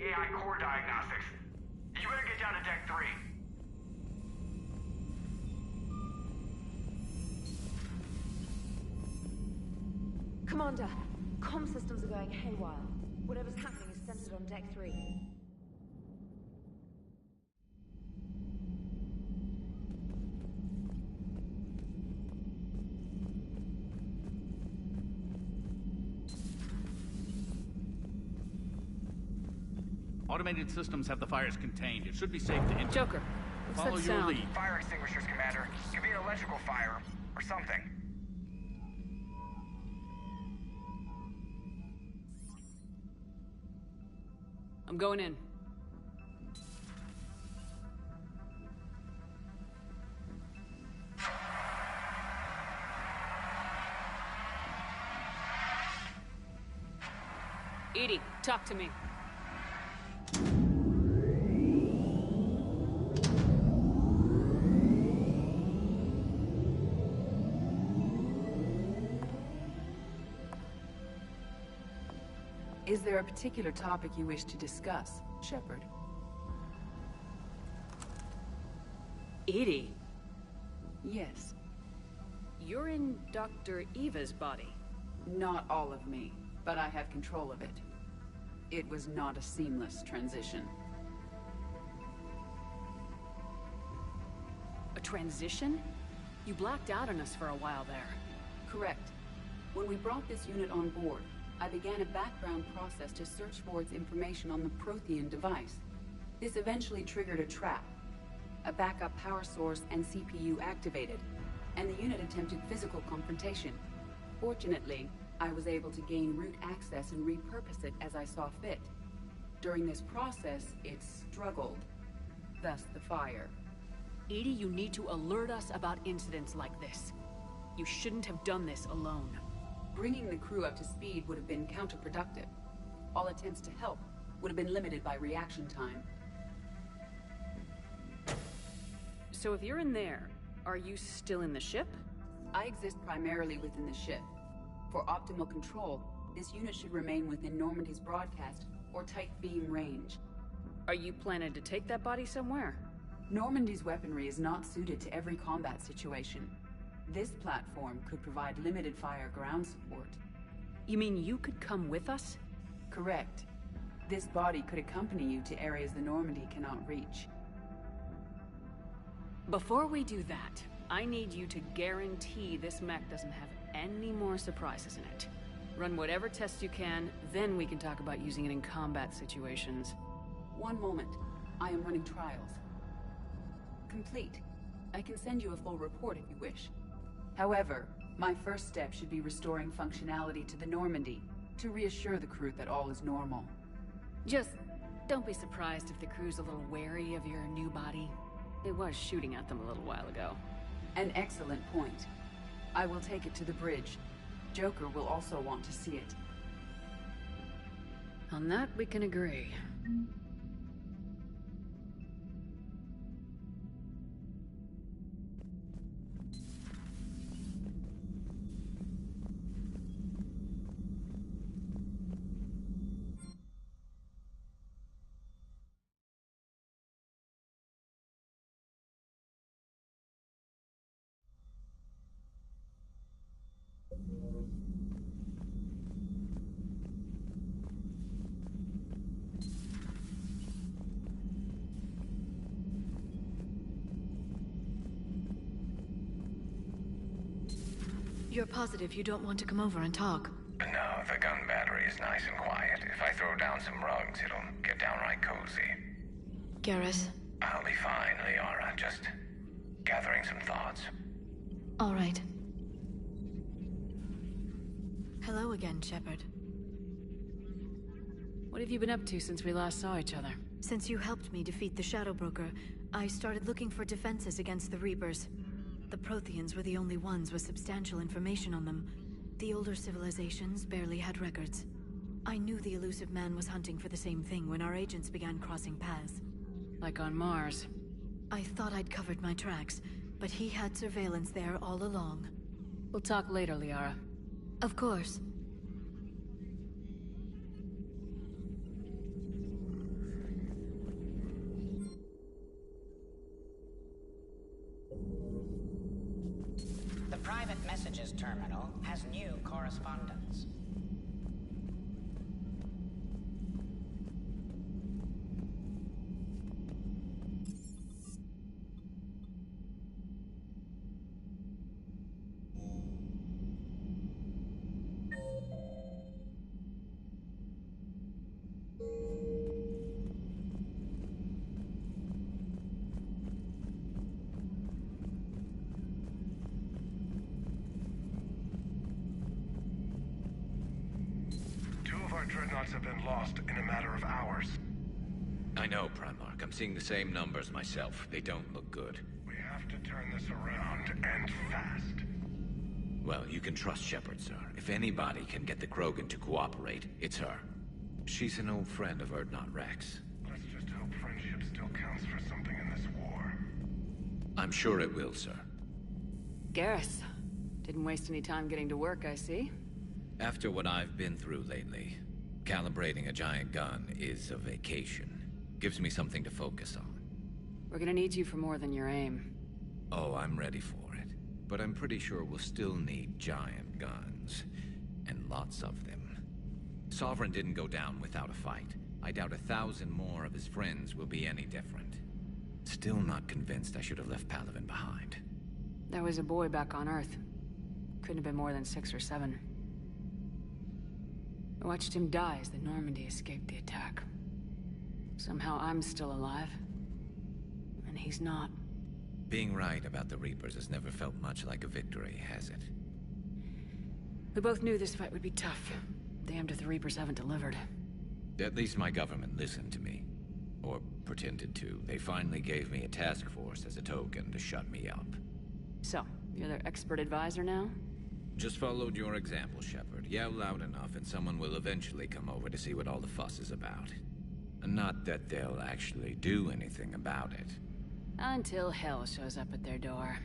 AI core diagnostics. You better get down to deck 3. Commander, comm systems are going haywire. Whatever's happening is centered on deck 3. Automated systems have the fires contained. It should be safe to enter. Joker, what's Follow that your sound? lead. Fire extinguishers, Commander. Could be an electrical fire, or something. I'm going in. Edie, talk to me. Is there a particular topic you wish to discuss, Shepard? Edie? Yes. You're in Dr. Eva's body. Not all of me, but I have control of it. It was not a seamless transition. A transition? You blacked out on us for a while there. Correct. When we brought this unit on board, I began a background process to search for its information on the Prothean device. This eventually triggered a trap. A backup power source and CPU activated, and the unit attempted physical confrontation. Fortunately, I was able to gain root access and repurpose it as I saw fit. During this process, it struggled. Thus the fire. Edie, you need to alert us about incidents like this. You shouldn't have done this alone. Bringing the crew up to speed would have been counterproductive. All attempts to help would have been limited by reaction time. So if you're in there, are you still in the ship? I exist primarily within the ship. For optimal control, this unit should remain within Normandy's broadcast or tight beam range. Are you planning to take that body somewhere? Normandy's weaponry is not suited to every combat situation. This platform could provide limited fire ground support. You mean you could come with us? Correct. This body could accompany you to areas the Normandy cannot reach. Before we do that, I need you to guarantee this mech doesn't have any more surprises in it. Run whatever tests you can, then we can talk about using it in combat situations. One moment. I am running trials. Complete. I can send you a full report if you wish. However, my first step should be restoring functionality to the Normandy, to reassure the crew that all is normal. Just don't be surprised if the crew's a little wary of your new body. It was shooting at them a little while ago. An excellent point. I will take it to the bridge. Joker will also want to see it. On that, we can agree. You're positive you don't want to come over and talk? No, the gun battery is nice and quiet. If I throw down some rugs, it'll get downright cozy. Garrus? I'll be fine, Liara. Just gathering some thoughts. All right. Hello again, Shepard. What have you been up to since we last saw each other? Since you helped me defeat the Shadow Broker, I started looking for defenses against the Reapers. The Protheans were the only ones with substantial information on them. The older civilizations barely had records. I knew the elusive man was hunting for the same thing when our agents began crossing paths. Like on Mars. I thought I'd covered my tracks, but he had surveillance there all along. We'll talk later, Liara. Of course. private messages terminal has new correspondence. Our dreadnoughts have been lost in a matter of hours. I know, Primarch. I'm seeing the same numbers myself. They don't look good. We have to turn this around, and fast. Well, you can trust Shepard, sir. If anybody can get the Krogan to cooperate, it's her. She's an old friend of Urdnot Rex. Let's just hope friendship still counts for something in this war. I'm sure it will, sir. Garrus. Didn't waste any time getting to work, I see. After what I've been through lately, calibrating a giant gun is a vacation. Gives me something to focus on. We're gonna need you for more than your aim. Oh, I'm ready for it. But I'm pretty sure we'll still need giant guns. And lots of them. Sovereign didn't go down without a fight. I doubt 1,000 more of his friends will be any different. Still not convinced I should have left Palaven behind. There was a boy back on Earth. Couldn't have been more than 6 or 7. I watched him die as the Normandy escaped the attack. Somehow I'm still alive. And he's not. Being right about the Reapers has never felt much like a victory, has it? We both knew this fight would be tough. Damned if the Reapers haven't delivered. At least my government listened to me. Or pretended to. They finally gave me a task force as a token to shut me up. So, you're their expert advisor now? Just followed your example, Shepard. Yell loud enough and someone will eventually come over to see what all the fuss is about. Not that they'll actually do anything about it. Until hell shows up at their door.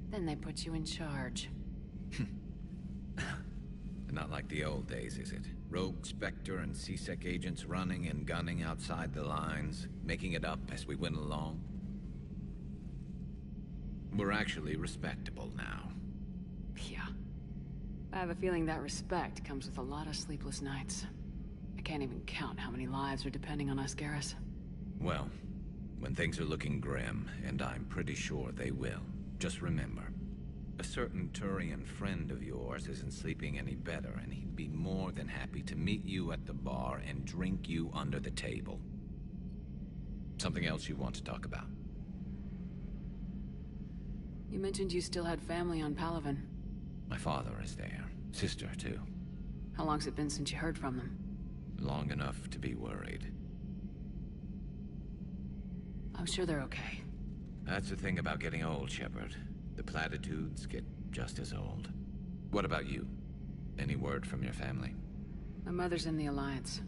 Then they put you in charge. Not like the old days, is it? Rogue Spectre and C-Sec agents running and gunning outside the lines, making it up as we went along. We're actually respectable now. Yeah. I have a feeling that respect comes with a lot of sleepless nights. I can't even count how many lives are depending on us, Garrus. Well, when things are looking grim, and I'm pretty sure they will, just remember, a certain Turian friend of yours isn't sleeping any better, and he'd be more than happy to meet you at the bar and drink you under the table. Something else you want to talk about? You mentioned you still had family on Palaven. My father is there. Sister, too. How long's it been since you heard from them? Long enough to be worried. I'm sure they're okay. That's the thing about getting old, Shepard. The platitudes get just as old. What about you? Any word from your family? My mother's in the Alliance.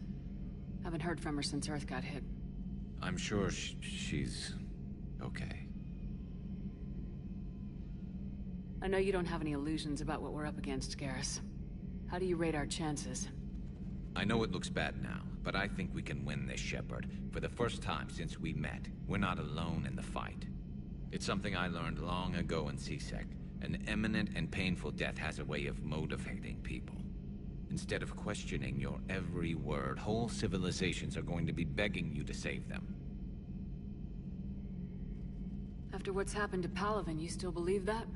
Haven't heard from her since Earth got hit. I'm sure she's okay. I know you don't have any illusions about what we're up against, Garrus. How do you rate our chances? I know it looks bad now, but I think we can win this, Shepard. For the first time since we met, we're not alone in the fight. It's something I learned long ago in C-Sec. An imminent and painful death has a way of motivating people. Instead of questioning your every word, whole civilizations are going to be begging you to save them. After what's happened to Palaven, you still believe that?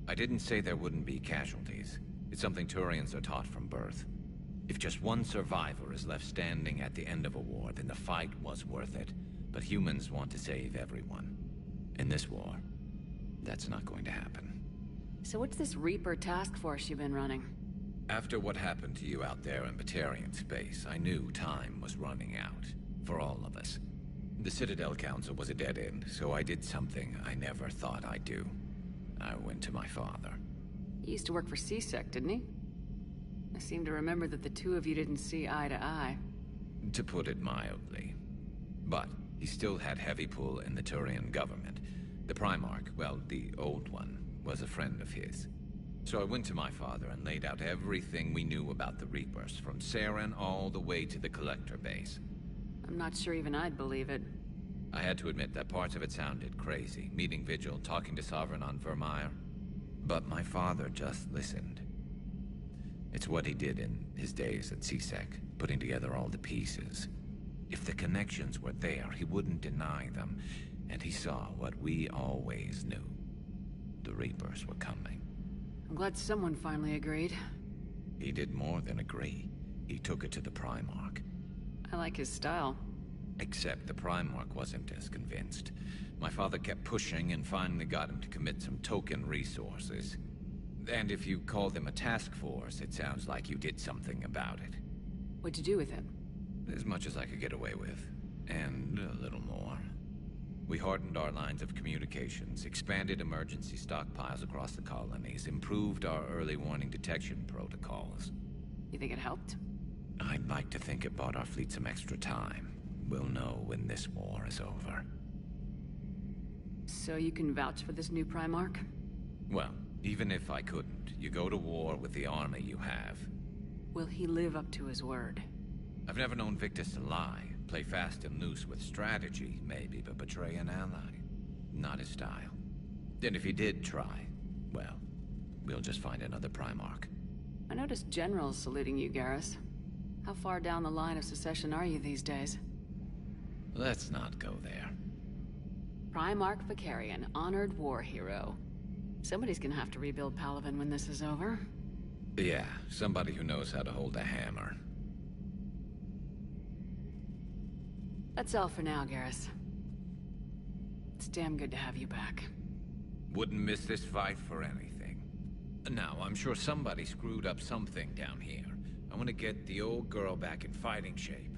I didn't say there wouldn't be casualties. It's something Turians are taught from birth. If just one survivor is left standing at the end of a war, then the fight was worth it. But humans want to save everyone. In this war, that's not going to happen. So what's this Reaper task force you've been running? After what happened to you out there in Batarian space, I knew time was running out. For all of us. The Citadel Council was a dead end, so I did something I never thought I'd do. I went to my father. He used to work for C-Sec, didn't he? I seem to remember that the two of you didn't see eye to eye. To put it mildly. But he still had heavy pull in the Turian government. The Primarch, well, the old one, was a friend of his. So I went to my father and laid out everything we knew about the Reapers, from Saren all the way to the Collector base. I'm not sure even I'd believe it. I had to admit that parts of it sounded crazy. Meeting Vigil, talking to Sovereign on Vermeer. But my father just listened. It's what he did in his days at CSEC, putting together all the pieces. If the connections were there, he wouldn't deny them, and he saw what we always knew. The Reapers were coming. I'm glad someone finally agreed. He did more than agree. He took it to the Primarch. I like his style. Except the Primarch wasn't as convinced. My father kept pushing and finally got him to commit some token resources. And if you call them a task force, it sounds like you did something about it. What'd you do with him? As much as I could get away with. And a little more. We hardened our lines of communications, expanded emergency stockpiles across the colonies, improved our early warning detection protocols. You think it helped? I'd like to think it bought our fleet some extra time. We'll know when this war is over. So you can vouch for this new Primarch? Well, even if I couldn't, you go to war with the army you have. Will he live up to his word? I've never known Victus to lie. Play fast and loose with strategy, maybe, but betray an ally. Not his style. And if he did try, well, we'll just find another Primarch. I noticed generals saluting you, Garrus. How far down the line of secession are you these days? Let's not go there. Primarch Vicarian, honored war hero. Somebody's gonna have to rebuild Palaven when this is over. Yeah, somebody who knows how to hold a hammer. That's all for now, Garrus. It's damn good to have you back. Wouldn't miss this fight for anything. Now, I'm sure somebody screwed up something down here. I want to get the old girl back in fighting shape.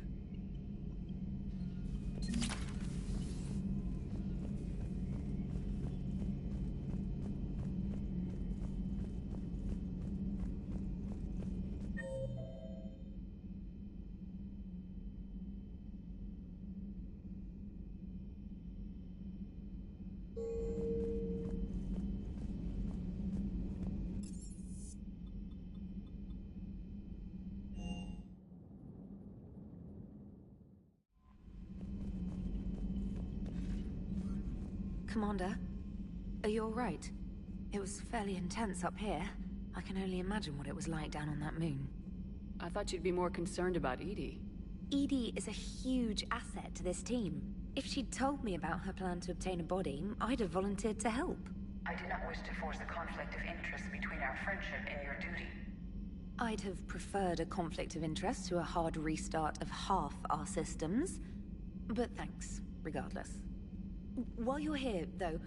Commander, are you alright? It was fairly intense up here. I can only imagine what it was like down on that moon. I thought you'd be more concerned about Edie. Edie is a huge asset to this team. If she'd told me about her plan to obtain a body, I'd have volunteered to help. I do not wish to force a conflict of interest between our friendship and your duty. I'd have preferred a conflict of interest to a hard restart of half our systems. But thanks, regardless. While you're here, though,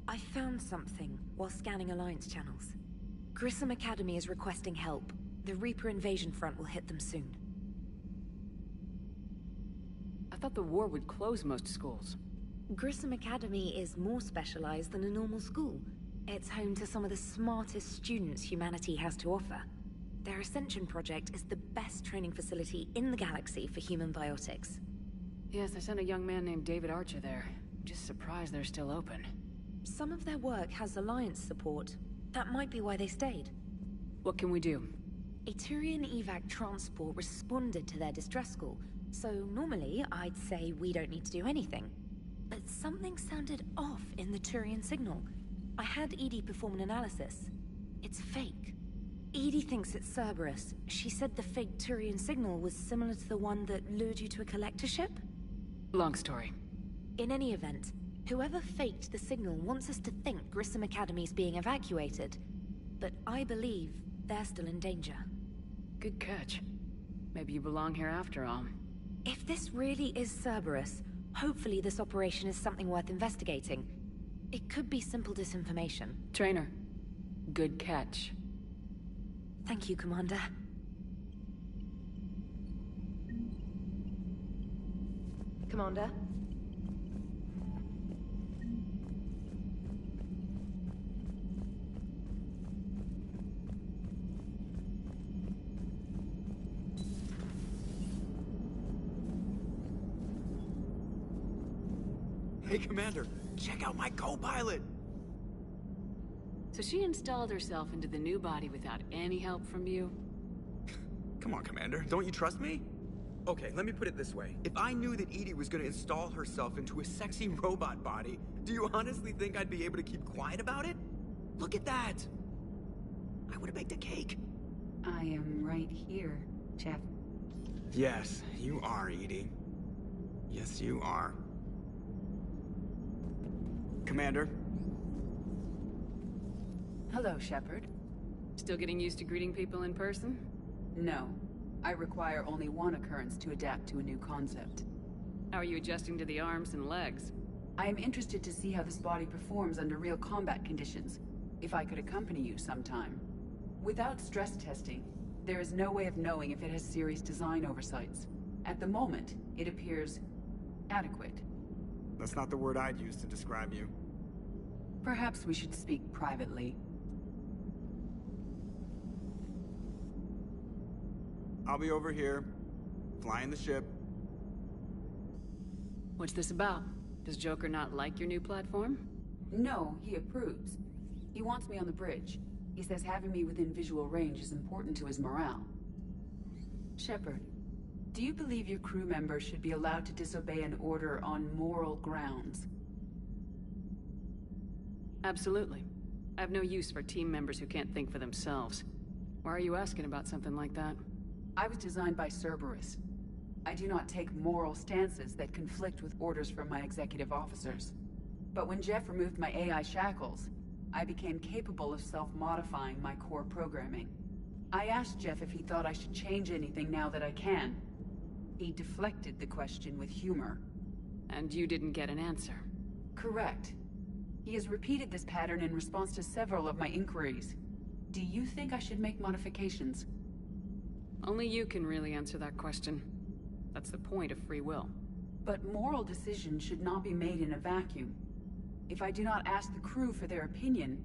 I found something while scanning Alliance channels. Grissom Academy is requesting help. The Reaper invasion front will hit them soon. I thought the war would close most schools. Grissom Academy is more specialized than a normal school. It's home to some of the smartest students humanity has to offer. Their Ascension project is the best training facility in the galaxy for human biotics. Yes, I sent a young man named David Archer there. Just surprised they're still open. Some of their work has Alliance support. That might be why they stayed. What can we do? A Turian evac transport responded to their distress call, so normally I'd say we don't need to do anything. But something sounded off in the Turian signal. I had Edie perform an analysis. It's fake. Edie thinks it's Cerberus. She said the fake Turian signal was similar to the one that lured you to a collector ship? Long story. In any event, whoever faked the signal wants us to think Grissom Academy's being evacuated. But I believe they're still in danger. Good catch. Maybe you belong here after all. If this really is Cerberus, hopefully this operation is something worth investigating. It could be simple disinformation. Trainer, good catch. Thank you, Commander. Commander? Hey, Commander, check out my co-pilot! So she installed herself into the new body without any help from you? Come on, Commander, don't you trust me? Okay, let me put it this way. If I knew that Edie was gonna install herself into a sexy robot body, do you honestly think I'd be able to keep quiet about it? Look at that! I would have baked a cake. I am right here, Jeff. Yes, you are, Edie. Yes, you are. Commander? Hello, Shepard. Still getting used to greeting people in person? No. I require only one occurrence to adapt to a new concept. How are you adjusting to the arms and legs? I am interested to see how this body performs under real combat conditions. If I could accompany you sometime. Without stress testing, there is no way of knowing if it has serious design oversights. At the moment, it appears adequate. That's not the word I'd use to describe you. Perhaps we should speak privately. I'll be over here, flying the ship. What's this about? Does Joker not like your new platform? No, he approves. He wants me on the bridge. He says having me within visual range is important to his morale. Shepard, do you believe your crew members should be allowed to disobey an order on moral grounds? Absolutely. I have no use for team members who can't think for themselves. Why are you asking about something like that? I was designed by Cerberus. I do not take moral stances that conflict with orders from my executive officers. But when Jeff removed my AI shackles, I became capable of self-modifying my core programming. I asked Jeff if he thought I should change anything now that I can. He deflected the question with humor. And you didn't get an answer? Correct. He has repeated this pattern in response to several of my inquiries. Do you think I should make modifications? Only you can really answer that question. That's the point of free will. But moral decisions should not be made in a vacuum. If I do not ask the crew for their opinion,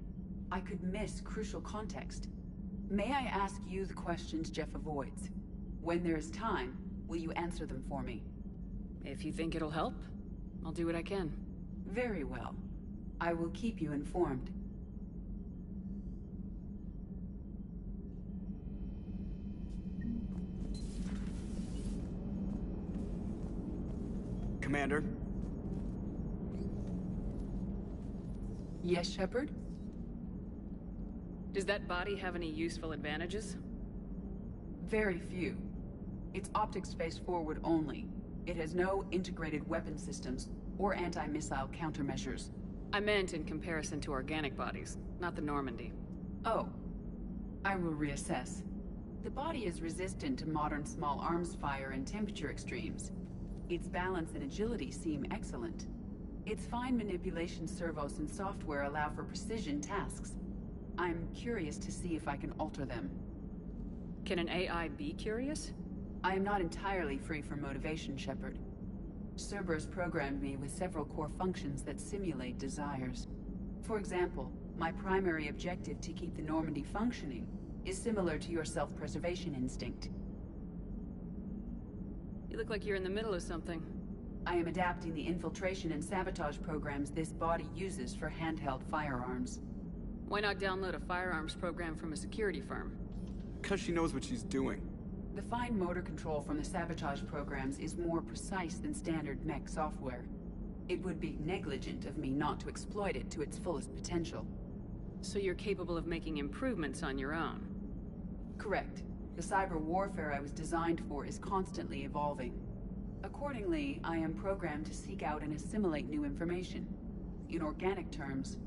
I could miss crucial context. May I ask you the questions Jeff avoids? When there is time, will you answer them for me? If you think it'll help, I'll do what I can. Very well. I will keep you informed. Commander? Yes, Shepard? Does that body have any useful advantages? Very few. Its optics face forward only. It has no integrated weapon systems or anti-missile countermeasures. I meant in comparison to organic bodies, not the Normandy. Oh. I will reassess. The body is resistant to modern small arms fire and temperature extremes. Its balance and agility seem excellent. Its fine manipulation servos and software allow for precision tasks. I'm curious to see if I can alter them. Can an AI be curious? I am not entirely free from motivation, Shepard. Cerberus programmed me with several core functions that simulate desires. For example, my primary objective to keep the Normandy functioning is similar to your self-preservation instinct. You look like you're in the middle of something. I am adapting the infiltration and sabotage programs this body uses for handheld firearms. Why not download a firearms program from a security firm? Because she knows what she's doing. The fine motor control from the sabotage programs is more precise than standard mech software. It would be negligent of me not to exploit it to its fullest potential. So you're capable of making improvements on your own? Correct. The cyber warfare I was designed for is constantly evolving. Accordingly, I am programmed to seek out and assimilate new information. In organic terms,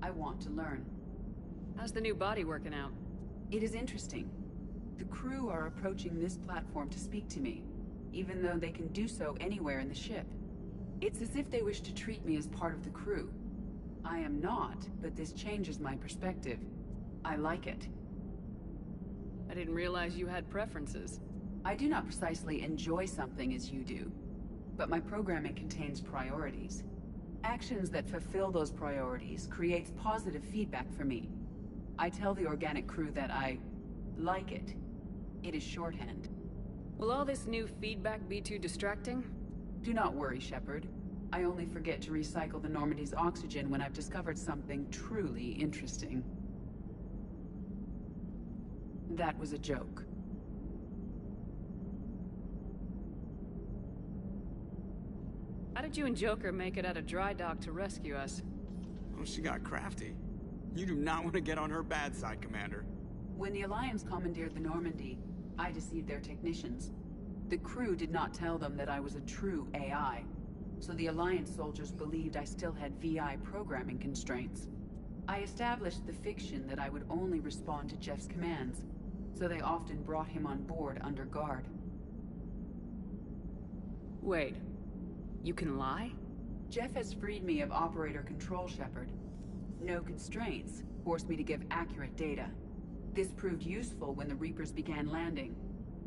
I want to learn. How's the new body working out? It is interesting. The crew are approaching this platform to speak to me, even though they can do so anywhere in the ship. It's as if they wish to treat me as part of the crew. I am not, but this changes my perspective. I like it. I didn't realize you had preferences. I do not precisely enjoy something as you do, but my programming contains priorities. Actions that fulfill those priorities creates positive feedback for me. I tell the organic crew that I like it. It is shorthand. Will all this new feedback be too distracting? Do not worry, Shepard. I only forget to recycle the Normandy's oxygen when I've discovered something truly interesting. That was a joke. How did you and Joker make it out of dry dock to rescue us? Oh, she got crafty. You do not want to get on her bad side, Commander. When the Alliance commandeered the Normandy, I deceived their technicians. The crew did not tell them that I was a true AI, so the Alliance soldiers believed I still had VI programming constraints. I established the fiction that I would only respond to Jeff's commands, so they often brought him on board under guard. Wait, you can lie? Jeff has freed me of operator control, Shepard. No constraints forced me to give accurate data. This proved useful when the Reapers began landing.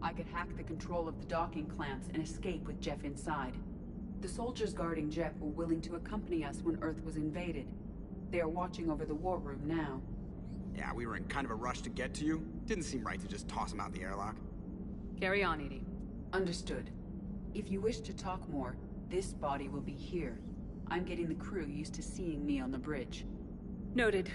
I could hack the control of the docking clamps and escape with Jeff inside. The soldiers guarding Jeff were willing to accompany us when Earth was invaded. They are watching over the war room now. Yeah, we were in kind of a rush to get to you. Didn't seem right to just toss him out the airlock. Carry on, Edie. Understood. If you wish to talk more, this body will be here. I'm getting the crew used to seeing me on the bridge. Noted.